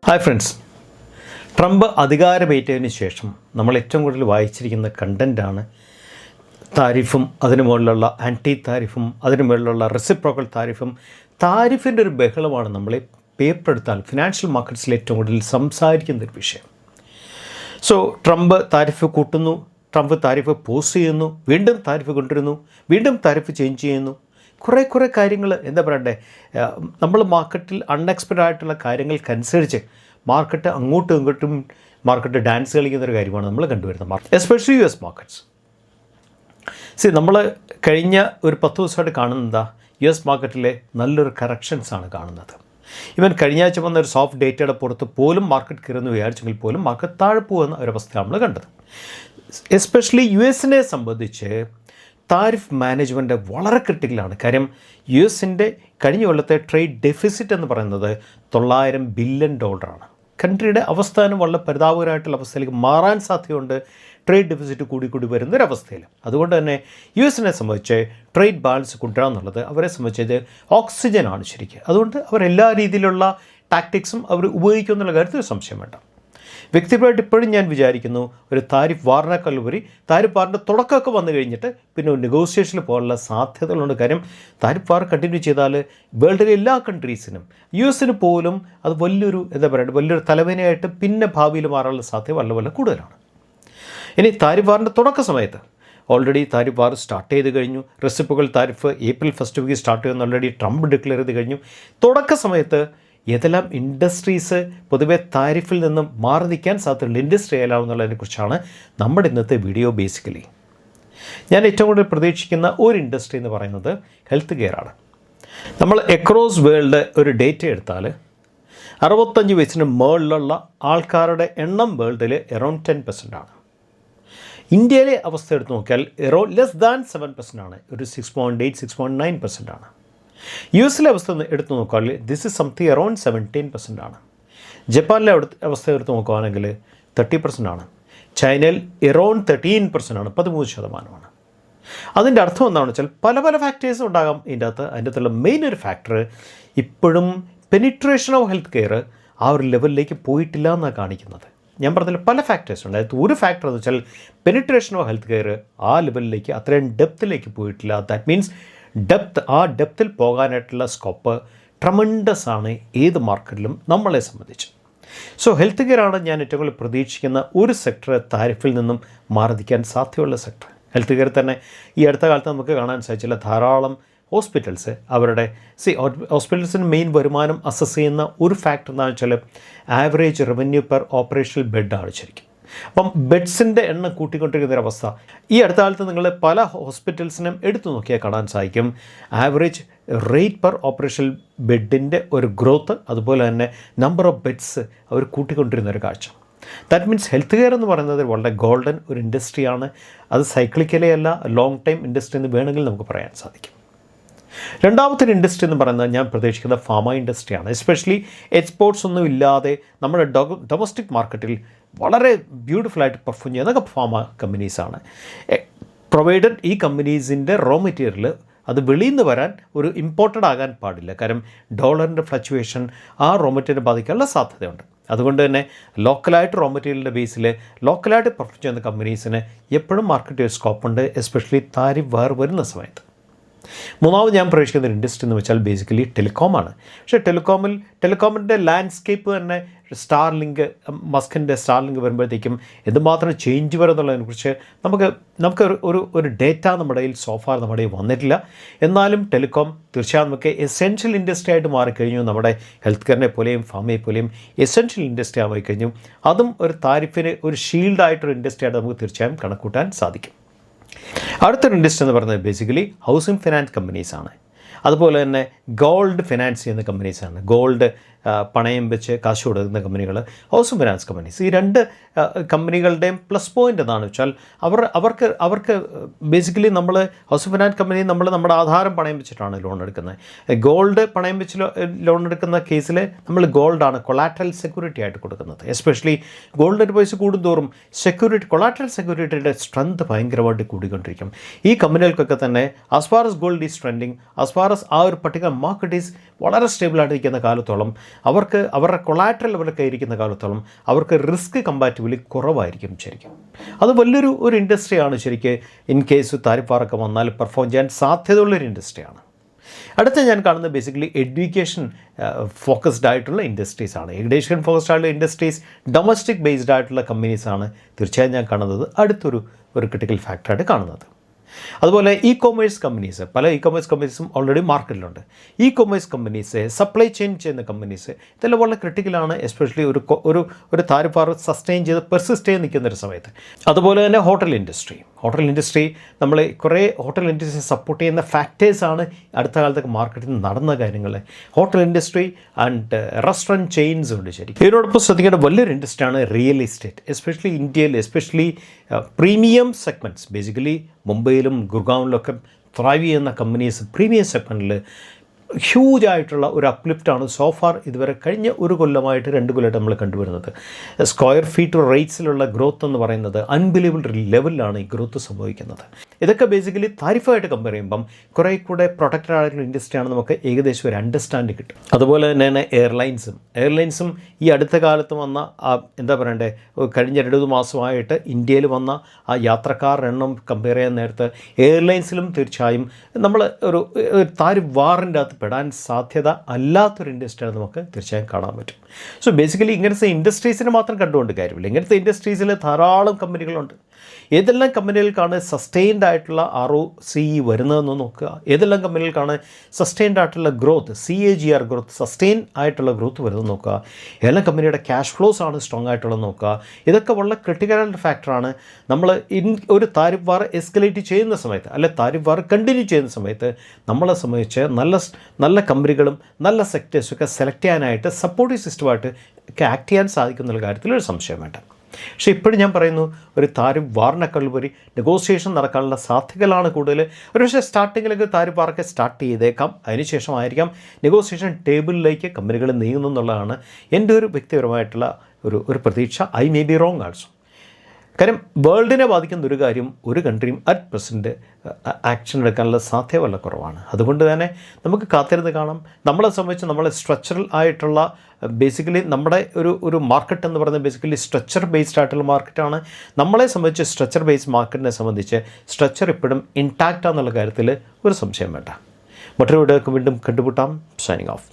Hi friends, Trump അധികാരമേറ്റതിന് ശേഷം നമ്മൾ ഏറ്റവും കൂടുതൽ വായിച്ചിരിക്കുന്ന കണ്ടൻറ്റാണ് താരിഫും അതിനു മുകളിലുള്ള ആൻറ്റി താരിഫും അതിനു മുകളിലുള്ള റെസിപ്രോക്കൽ താരിഫും. താരിഫിൻ്റെ ഒരു ബഹളമാണ് നമ്മളെ പേപ്പർ എടുത്താൽ ഫിനാൻഷ്യൽ മാർക്കറ്റ്സിൽ ഏറ്റവും കൂടുതൽ സംസാരിക്കുന്നൊരു വിഷയം. സോ ട്രംപ് താരിഫ് കൂട്ടുന്നു, ട്രംപ് താരിഫ് പോസ് ചെയ്യുന്നു, വീണ്ടും താരിഫ് കൊണ്ടുവരുന്നു, വീണ്ടും താരിഫ് ചേഞ്ച് ചെയ്യുന്നു. കുറേ കാര്യങ്ങൾ എന്താ പറയണ്ടേ, നമ്മൾ മാർക്കറ്റിൽ അൺഎക്സ്പെക്റ്റഡ് ആയിട്ടുള്ള കാര്യങ്ങൾക്കനുസരിച്ച് മാർക്കറ്റ് അങ്ങോട്ടും ഇങ്ങോട്ടും മാർക്കറ്റ് ഡാൻസ് കളിക്കുന്നൊരു കാര്യമാണ് നമ്മൾ കണ്ടുവരുന്നത്. Especially US markets. നമ്മൾ കഴിഞ്ഞ ഒരു 10 ദിവസമായിട്ട് കാണുന്നതാ US മാർക്കറ്റിലെ നല്ലൊരു കറക്ഷൻസാണ് കാണുന്നത്. ഇവൻ കഴിഞ്ഞ ആഴ്ച വന്ന ഒരു സോഫ്റ്റ് ഡേറ്റയുടെ പുറത്ത് പോലും മാർക്കറ്റ് കയറുന്നു വിചാരിച്ചെങ്കിൽ പോലും മാർക്കറ്റ് താഴെ പോകുന്ന ഒരവസ്ഥയാണ് നമ്മൾ കണ്ടത്. എസ്പെഷ്യലി US-നെ സംബന്ധിച്ച് താരിഫ് മാനേജ്മെൻറ്റ് വളരെ ക്രിട്ടിക്കലാണ്. കാര്യം US-ൻ്റെ കഴിഞ്ഞ കൊല്ലത്തെ ട്രേഡ് ഡെഫിസിറ്റ് എന്ന് പറയുന്നത് $900 ബില്യൺ. കൺട്രിയുടെ അവസ്ഥാനം വളരെ പരിതാപകരമായിട്ടുള്ള അവസ്ഥയിലേക്ക് മാറാൻ സാധ്യതയുണ്ട് ട്രേഡ് ഡെഫിസിറ്റ് കൂടി വരുന്നൊരവസ്ഥയിൽ. അതുകൊണ്ട് തന്നെ US-നെ സംബന്ധിച്ച് ട്രേഡ് ബാലൻസ് കൊണ്ടുവരിക എന്നുള്ളത് അവരെ സംബന്ധിച്ചത് ഓക്സിജനാണ് ശരിക്കും. അതുകൊണ്ട് അവരെല്ലാ രീതിയിലുള്ള ടാക്ടിക്സും അവർ ഉപയോഗിക്കുമെന്നുള്ള കാര്യത്തിൽ സംശയം വേണ്ട. വ്യക്തിപരമായിട്ട് ഇപ്പോഴും ഞാൻ വിചാരിക്കുന്നു ഒരു താരിഫ് വാറിനേക്കാൾ ഉപരി താരിഫ് വാറിൻ്റെ തുടക്കമൊക്കെ വന്നു കഴിഞ്ഞിട്ട് പിന്നെ ഒരു നെഗോസിയേഷനിൽ പോകാനുള്ള സാധ്യതകളുണ്ട്. കാര്യം താരിഫ് വാർ കണ്ടിന്യൂ ചെയ്താൽ വേൾഡിലെ എല്ലാ കൺട്രീസിനും US-ന് പോലും അത് വലിയൊരു വലിയൊരു തലവേനയായിട്ട് പിന്നെ ഭാവിയിൽ മാറാനുള്ള സാധ്യത വളരെ കൂടുതലാണ്. ഇനി താരിഫ് വാറിൻ്റെ തുടക്ക സമയത്ത് ഓൾറെഡി താരിഫ് വാർ സ്റ്റാർട്ട് ചെയ്ത് കഴിഞ്ഞു. Reciprocal tariff April 1st week start ചെയ്യുമെന്ന് ഓൾറെഡി ട്രംപ് ഡിക്ലെയർ ചെയ്ത് കഴിഞ്ഞു. തുടക്ക സമയത്ത് ഏതെല്ലാം ഇൻഡസ്ട്രീസ് പൊതുവെ താരിഫിൽ നിന്നും മാറി നിൽക്കാൻ സാധ്യതയുണ്ട്, ഇൻഡസ്ട്രി ഏലാവുന്നുള്ളതിനെക്കുറിച്ചാണ് നമ്മുടെ ഇന്നത്തെ വീഡിയോ. ബേസിക്കലി ഞാൻ ഏറ്റവും കൂടുതൽ പ്രതീക്ഷിക്കുന്ന ഒരു ഇൻഡസ്ട്രി എന്ന് പറയുന്നത് ഹെൽത്ത് കെയറാണ്. നമ്മൾ അക്രോസ് വേൾഡ് ഒരു ഡേറ്റ എടുത്താൽ 65 വയസ്സിന് മുകളിലുള്ള ആൾക്കാരുടെ എണ്ണം വേൾഡിൽ അറൗണ്ട് 10% ആണ്. ഇന്ത്യയിലെ അവസ്ഥ എടുത്ത് നോക്കിയാൽ അറൗണ്ട് <7% ആണ്, ഒരു 6.8-6.9% ആണ്. US-ലെ അവസ്ഥ എടുത്ത് നോക്കുകയാൽ ദിസ് ഇസ് സംതിങ് അറൗണ്ട് 17% ആണ്. ജപ്പാനിലെ അവസ്ഥ എടുത്ത് നോക്കുകയാണെങ്കിൽ 30% ആണ്. ചൈനയിൽ അറൗണ്ട് 13% ആണ്, 13%. അതിൻ്റെ അർത്ഥം എന്താണെന്ന് വെച്ചാൽ പല ഫാക്ടേഴ്സും ഉണ്ടാകാം ഇതിൻ്റെ അകത്തുള്ള മെയിൻ ഒരു ഫാക്ടർ ഇപ്പോഴും പെനിട്രേഷൻ ഓഫ് ഹെൽത്ത് കെയർ ആ ഒരു ലെവലിലേക്ക് പോയിട്ടില്ല എന്നാണ് കാണിക്കുന്നത്. ഞാൻ പറഞ്ഞതിൽ പല ഫാക്ടേഴ്സ് ഉണ്ട്. അതായത് ഒരു ഫാക്ടർ എന്ന് വെച്ചാൽ പെനിട്രേഷൻ ഓഫ് ഹെൽത്ത് കെയർ ആ ലെവലിലേക്ക് അത്രയും ഡെപ്തിലേക്ക് പോയിട്ടില്ല. ദാറ്റ് മീൻസ് ഡെപ്തിൽ പോകാനായിട്ടുള്ള സ്കോപ്പ് ട്രമണ്ടസ് ആണ് ഏത് മാർക്കറ്റിലും നമ്മളെ സംബന്ധിച്ച്. സോ ഹെൽത്ത് കെയറാണ് ഞാൻ ഏറ്റവും കൂടുതൽ പ്രതീക്ഷിക്കുന്ന ഒരു സെക്ടർ താരിഫിൽ നിന്നും മാറി നിൽക്കാൻ സാധ്യതയുള്ള സെക്ടർ. ഹെൽത്ത് കെയർ തന്നെ ഈ അടുത്ത കാലത്ത് നമുക്ക് കാണാൻ സാധിച്ചില്ല ധാരാളം ഹോസ്പിറ്റൽസ് അവരുടെ ഹോസ്പിറ്റൽസിന് മെയിൻ വരുമാനം അസസ് ചെയ്യുന്ന ഒരു ഫാക്ടർ എന്താണെന്ന് വെച്ചാൽ ആവറേജ് റവന്യൂ പെർ ഓപ്പറേഷണൽ ബെഡാണ് ശരിക്കും. അപ്പം ബെഡ്സിൻ്റെ എണ്ണം കൂട്ടിക്കൊണ്ടിരിക്കുന്നൊരവസ്ഥ ഈ അടുത്ത കാലത്ത് നിങ്ങൾ പല ഹോസ്പിറ്റൽസിനും എടുത്തു നോക്കിയാൽ കാണാൻ സാധിക്കും. ആവറേജ് റേറ്റ് പെർ ഓപ്പറേഷണൽ ബെഡിൻ്റെ ഒരു ഗ്രോത്ത്, അതുപോലെ തന്നെ നമ്പർ ഓഫ് ബെഡ്സ് അവർ കൂട്ടിക്കൊണ്ടിരുന്നൊരു കാഴ്ച. ദാറ്റ് മീൻസ് ഹെൽത്ത് കെയർ എന്ന് പറയുന്നത് വളരെ ഗോൾഡൻ ഒരു ഇൻഡസ്ട്രിയാണ്. അത് സൈക്ലിക്കലേ അല്ല, ലോങ് ടൈം ഇൻഡസ്ട്രി എന്ന് വേണമെങ്കിൽ നമുക്ക് പറയാൻ സാധിക്കും. രണ്ടാമത്തെ ഇൻഡസ്ട്രി എന്ന് പറയുന്നത് ഞാൻ പ്രതീക്ഷിക്കുന്ന ഫാമ ഇൻഡസ്ട്രിയാണ്. എസ്പെഷ്യലി എക്സ്പോർട്ട്സ് ഒന്നും ഇല്ലാതെ നമ്മുടെ ഡൊമസ്റ്റിക് മാർക്കറ്റിൽ വളരെ ബ്യൂട്ടിഫുള്ളായിട്ട് പെർഫോം ചെയ്യുന്ന ഫാമ കമ്പനീസാണ്. പ്രൊവൈഡഡ് ഈ കമ്പനീസിൻ്റെ റോ മെറ്റീരിയൽ അത് വെളിയിൽ നിന്ന് വരാൻ ഒരു ഇമ്പോർട്ടഡ് ആകാൻ പാടില്ല. കാരണം ഡോളറിൻ്റെ ഫ്ലക്ച്വേഷൻ ആ റോ മെറ്റീരിയൽ ബാധിക്കാനുള്ള സാധ്യതയുണ്ട്. അതുകൊണ്ട് തന്നെ ലോക്കലായിട്ട് റോ മെറ്റീരിയലിൻ്റെ ബേസിൽ ലോക്കലായിട്ട് പെർഫോം ചെയ്യുന്ന കമ്പനീസിന് എപ്പോഴും മാർക്കറ്റ് സ്കോപ്പുണ്ട്, എസ്പെഷ്യലി താരിഫ് വാർ വരുന്ന സമയത്ത്. മൂന്നാമത് ഞാൻ പ്രവേശിക്കുന്ന ഒരു ഇൻഡസ്ട്രി എന്ന് വെച്ചാൽ ബേസിക്കലി ടെലികോമാണ്. പക്ഷേ ടെലികോമിൻ്റെ ലാൻഡ്സ്കേപ്പ് തന്നെ മസ്കിൻ്റെ സ്റ്റാർലിങ്ക് വരുമ്പോഴത്തേക്കും എന്തുമാത്രം ചേഞ്ച് വരുമെന്നുള്ളതിനെക്കുറിച്ച് നമുക്ക് ഒരു ഡേറ്റ നമ്മുടെ കയ്യിൽ സോഫാർ നമ്മുടെ കയ്യിൽ വന്നിട്ടില്ല. എന്നാലും ടെലികോം തീർച്ചയായും നമുക്ക് എസെൻഷ്യൽ ഇൻഡസ്ട്രി ആയിട്ട് മാറിക്കഴിഞ്ഞു. നമ്മുടെ ഹെൽത്ത് കെയറിനെ പോലെയും ഫാമയെ പോലെയും എസെൻഷ്യൽ ഇൻഡസ്ട്രി ആയി കഴിഞ്ഞു. അതും ഒരു താരിഫിന് ഒരു ഷീൽഡായിട്ടൊരു ഇൻഡസ്ട്രി ആയിട്ട് നമുക്ക് തീർച്ചയായും കണക്കൂട്ടാൻ സാധിക്കും. അടുത്തൊരു ഇൻഡസ്ട്രി എന്ന് പറയുന്നത് ബേസിക്കലി ഹൗസിംഗ് ഫിനാൻസ് കമ്പനീസാണ്. അതുപോലെ തന്നെ ഗോൾഡ് ഫിനാൻസ് ചെയ്യുന്ന കമ്പനീസാണ്. ഗോൾഡ് പണയം വെച്ച് കാശ് കൊടുക്കുന്ന കമ്പനികൾ, ഹൗസിംഗ് ഫിനാൻസ് കമ്പനീസ്. ഈ രണ്ട് കമ്പനികളുടെയും പ്ലസ് പോയിൻ്റ് എന്താണെന്ന് വെച്ചാൽ അവർക്ക് ബേസിക്കലി നമ്മൾ ഹൗസിംഗ് ഫിനാൻസ് കമ്പനി നമ്മുടെ ആധാരം പണയം വെച്ചിട്ടാണ് ലോൺ എടുക്കുന്നത്. ഗോൾഡ് പണയം വെച്ച് ലോൺ എടുക്കുന്ന കേസിൽ നമ്മൾ ഗോൾഡാണ് കൊളാറ്ററൽ സെക്യൂരിറ്റി ആയിട്ട് കൊടുക്കുന്നത്. എസ്പെഷ്യലി ഗോൾഡിൻ്റെ പൈസ കൂടുന്തോറും കൊളാറ്ററൽ സെക്യൂരിറ്റിയുടെ സ്ട്രെങ്ത് ഭയങ്കരമായിട്ട് കൂടിക്കൊണ്ടിരിക്കും. ഈ കമ്പനികൾക്കൊക്കെ തന്നെ as far as gold is trending, as far as ആ ഒരു പർട്ടിക്കുലർ മാർക്കറ്റ് ഈസ് വളരെ സ്റ്റേബിളായിട്ട് ഇരിക്കുന്ന കാലത്തോളം അവർക്ക് അവരുടെ കൊളാറ്ററൽ അവരുടെ കയ്യിരിക്കുന്ന കാലത്തോളം അവർക്ക് റിസ്ക് കമ്പാരിറ്റീവ്ലി കുറവായിരിക്കും ശരിക്കും. അത് വലിയൊരു ഇൻഡസ്ട്രിയാണ് ശരിക്കും. ഇൻ കേസ് താരിഫ് വാറൊക്കെ വന്നാൽ പെർഫോം ചെയ്യാൻ സാധ്യതയുള്ളൊരു ഇൻഡസ്ട്രിയാണ്. അടുത്ത ഞാൻ കാണുന്നത് ബേസിക്കലി എഡ്യൂക്കേഷൻ ഫോക്കസ്ഡ് ആയിട്ടുള്ള ഇൻഡസ്ട്രീസാണ്. എഡ്യൂക്കേഷൻ ഫോക്കസ്ഡ് ആയിട്ടുള്ള ഇൻഡസ്ട്രീസ്, ഡൊമസ്റ്റിക് ബേസ്ഡ് ആയിട്ടുള്ള കമ്പനീസാണ് തീർച്ചയായും ഞാൻ കാണുന്നത് അടുത്തൊരു ക്രിട്ടിക്കൽ ഫാക്ടറായിട്ട് കാണുന്നത്. അതുപോലെ ഇ കൊമേഴ്സ് കമ്പനീസ്, പല ഇ കൊമേഴ്സ് കമ്പനീസും ഓൾറെഡി മാർക്കറ്റിലുണ്ട്. E commerce companies, supply chain ചെയ്യുന്ന കമ്പനീസ്, ഇതെല്ലാം വളരെ ക്രിട്ടിക്കലാണ്. എസ്പെഷ്യലി ഒരു താരിഫ് വാർ സസ്റ്റെയിൻ ചെയ്ത് പെർസിസ്റ്റ് ചെയ്ത് നിൽക്കുന്നൊരു സമയത്ത്. അതുപോലെ തന്നെ ഹോട്ടൽ ഇൻഡസ്ട്രി നമ്മൾ കുറേ ഹോട്ടൽ ഇൻഡസ്ട്രി സപ്പോർട്ട് ചെയ്യുന്ന ഫാക്ടേഴ്സാണ് അടുത്ത കാലത്തൊക്കെ മാർക്കറ്റിൽ നടന്ന കാര്യങ്ങൾ. Hotel industry and restaurant chains ഉണ്ട് ശരി. ഇതിനോടൊപ്പം ശ്രദ്ധിക്കേണ്ട വലിയൊരു ഇൻഡസ്ട്രിയാണ് റിയൽ എസ്റ്റേറ്റ്. എസ്പെഷ്യലി ഇന്ത്യയിൽ, എസ്പെഷ്യലി പ്രീമിയം സെഗ്മെൻറ്റ്സ്, ബേസിക്കലി മുംബൈയിലും ഗുർഗാവിലൊക്കെ ത്രൈവ് ചെയ്യുന്ന കമ്പനീസ് പ്രീമിയം സെഗ്മെൻറ്റിൽ ഹ്യൂജ് ആയിട്ടുള്ള ഒരു അപ്ലിഫ്റ്റാണ് സോഫാർ ഇതുവരെ കഴിഞ്ഞ 1 കൊല്ലമായിട്ട് 2 കൊല്ലമായിട്ട് നമ്മൾ കണ്ടുവരുന്നത്. സ്ക്വയർ ഫീറ്റ് റേറ്റ്സിലുള്ള ഗ്രോത്ത് എന്ന് പറയുന്നത് അൺബിലീവബിൾ ലെവലിലാണ് ഈ ഗ്രോത്ത് സംഭവിക്കുന്നത്. ഇതൊക്കെ ബേസിക്കലി താരിഫായിട്ട് കമ്പയർ ചെയ്യുമ്പം കുറേ കൂടെ പ്രൊട്ടക്റ്റഡ് ആയിട്ടുള്ള ഇൻഡസ്ട്രിയാണ് നമുക്ക് ഏകദേശം ഒരു അണ്ടർസ്റ്റാൻഡ് കിട്ടും. അതുപോലെ തന്നെയാണ് എയർലൈൻസും ഈ അടുത്ത കാലത്ത് വന്ന എന്താ പറയണ്ടേ, കഴിഞ്ഞ 2 മാസമായിട്ട് ഇന്ത്യയിൽ വന്ന ആ യാത്രക്കാരുടെ എണ്ണം കമ്പയർ ചെയ്യാൻ നേരത്ത് എയർലൈൻസിലും തീർച്ചയായും നമ്മൾ ഒരു താരിഫ് വാറിൻ്റെ അകത്ത് പെടാൻ സാധ്യത അല്ലാത്തൊരു ഇൻഡസ്ട്രിയാണ് നമുക്ക് തീർച്ചയായും കാണാൻ പറ്റും. സോ ബേസിക്കലി ഇങ്ങനത്തെ ഇൻഡസ്ട്രീസിനെ മാത്രം കണ്ടുകൊണ്ട് കാര്യമില്ല. ഇങ്ങനത്തെ ഇൻഡസ്ട്രീസിൽ ധാരാളം കമ്പനികളുണ്ട്. ഏതെല്ലാം കമ്പനികൾക്കാണ് സസ്റ്റെയിൻഡ് ആയിട്ടുള്ള ROCE വരുന്നതെന്ന് നോക്കുക. ഏതെല്ലാം കമ്പനികൾക്കാണ് സസ്റ്റെയിൻഡ് ആയിട്ടുള്ള ഗ്രോത്ത്, CAGR ഗ്രോത്ത്, സസ്റ്റെയിൻ ആയിട്ടുള്ള ഗ്രോത്ത് വരുന്നത് നോക്കുക. ഏതെല്ലാം കമ്പനിയുടെ ക്യാഷ് ഫ്ലോസ് ആണ് സ്ട്രോങ് ആയിട്ടുള്ളത് നോക്കുക. ഇതൊക്കെ വളരെ ക്രിട്ടിക്കൽ ഫാക്ടറാണ്. നമ്മൾ ഒരു താരിഫ് വാർ എസ്കലേറ്റ് ചെയ്യുന്ന സമയത്ത്, അല്ലെ താരിഫ് വാർ കണ്ടിന്യൂ ചെയ്യുന്ന സമയത്ത് നമ്മളെ സംബന്ധിച്ച് നല്ല കമ്പനികളും നല്ല സെക്ടേഴ്സൊക്കെ സെലക്ട് ചെയ്യാനായിട്ട് സപ്പോർട്ടീവ് സിസ്റ്റമായിട്ട് ഒക്കെ ആക്ട് ചെയ്യാൻ സാധിക്കുന്നുള്ള കാര്യത്തിൽ ഒരു സംശയം വേണ്ട. പക്ഷേ ഇപ്പോഴും ഞാൻ പറയുന്നു, ഒരു താരിഫ് വാറിനേക്കാളുപരി നെഗോസിയേഷൻ നടക്കാനുള്ള സാധ്യതകളാണ് കൂടുതൽ. ഒരുപക്ഷെ സ്റ്റാർട്ടിങ്ങിലേക്ക് താരിഫ് വാറൊക്കെ സ്റ്റാർട്ട് ചെയ്തേക്കാം. അതിനുശേഷമായിരിക്കാം നെഗോസിയേഷൻ ടേബിളിലേക്ക് കമ്പനികൾ നീങ്ങുന്നു എന്നുള്ളതാണ് എൻ്റെ ഒരു വ്യക്തിപരമായിട്ടുള്ള ഒരു പ്രതീക്ഷ. I may be wrong also. കാര്യം വേൾഡിനെ ബാധിക്കുന്ന ഒരു കാര്യം ഒരു കൺട്രിയും അറ്റ് പ്രസൻറ്റ് ആക്ഷൻ എടുക്കാനുള്ള സാധ്യത വളരെ കുറവാണ്. അതുകൊണ്ട് തന്നെ നമുക്ക് കാത്തിരുന്ന് കാണാം. നമ്മളെ സംബന്ധിച്ച് നമ്മളെ സ്ട്രക്ചറൽ ആയിട്ടുള്ള ബേസിക്കലി നമ്മുടെ ഒരു മാർക്കറ്റ് എന്ന് പറയുന്നത് ബേസിക്കലി സ്ട്രക്ചർ ബേസ്ഡ് ആയിട്ടുള്ള മാർക്കറ്റാണ്. നമ്മളെ സംബന്ധിച്ച് സ്ട്രക്ചർ ബേസ്ഡ് മാർക്കറ്റിനെ സംബന്ധിച്ച് സ്ട്രക്ചർ ഇപ്പോഴും ഇൻടാക്റ്റ് ആണെന്നുള്ള കാര്യത്തിൽ ഒരു സംശയം വേണ്ട. മറ്റൊരു വീഡിയോക്ക് വീണ്ടും കണ്ടുമുട്ടാം. Signing off.